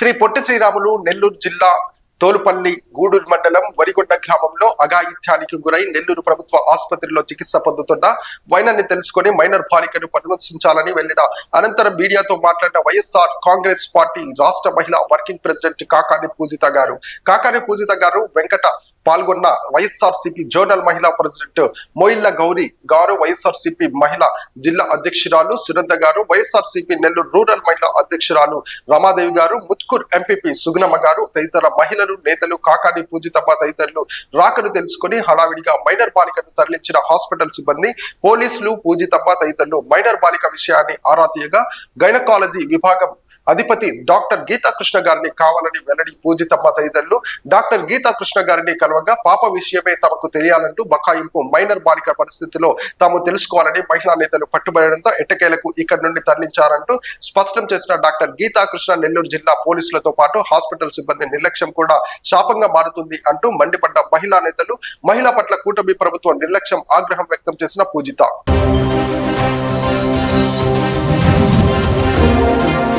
శ్రీ పొట్టి శ్రీరాములు నెల్లూరు జిల్లా తోలుపల్లి గూడూరు మండలం వరిగొండ గ్రామంలో అఘాయిత్యానికి గురై నెల్లూరు ప్రభుత్వ ఆసుపత్రిలో చికిత్స పొందుతున్న వైనాన్ని తెలుసుకుని మైనర్ బాలికను పరామర్శించాలని వెళ్లిన అనంతరం మీడియాతో మాట్లాడిన వైఎస్ఆర్ కాంగ్రెస్ పార్టీ రాష్ట్ర మహిళా వర్కింగ్ ప్రెసిడెంట్ కాకాని పూజిత గారు వెంకట పాల్గొన్న వైఎస్ఆర్సీపీ జోనల్ మహిళా ప్రెసిడెంట్ మోయిల్ల గౌరీ గారు, వైఎస్ఆర్సీపీ మహిళా జిల్లా అధ్యక్షురాలు సునంద గారు, వైఎస్ఆర్సీపీ నెల్లూరు రూరల్ మహిళా అధ్యక్షురాలు రమాదేవి గారు, ముత్కూర్ ఎంపీపీ సుగుణమ్మ గారు తదితర మహిళలు, నేతలు కాకాని పూజితమ్మ తదితరులు రాకను తెలుసుకుని హడావిడిగా మైనర్ బాలికను తరలించిన హాస్పిటల్ సిబ్బంది, పోలీసులు, పూజితమ్మ తదితరులు మైనర్ బాలిక విషయాన్ని ఆరా తీయగా గైనకాలజీ విభాగం అధిపతి డాక్టర్ గీతాకృష్ణ గారిని కావాలని వెల్లడి పూజితమ్మ తదితరులు డాక్టర్ గీతాకృష్ణ గారిని కలవగా పాప విషయమే తమకు తెలియాలంటూ బకాయింపు మైనర్ బాలిక పరిస్థితిలో తాము తెలుసుకోవాలని మహిళా నేతలు పట్టుబడడంతో ఎట్టకేలకు ఇక్కడి నుండి తరలించారంటూ స్పష్టం చేసిన డాక్టర్ గీతాకృష్ణ నెల్లూరు జిల్లా పోలీసులతో పాటు హాస్పిటల్ సిబ్బంది నిర్లక్ష్యం కూడా శాపంగా మారుతుంది అంటూ మండిపడ్డ మహిళా నేతలు, మహిళా పట్ల కూటమి ప్రభుత్వం నిర్లక్ష్యం ఆగ్రహం వ్యక్తం చేసిన పూజిత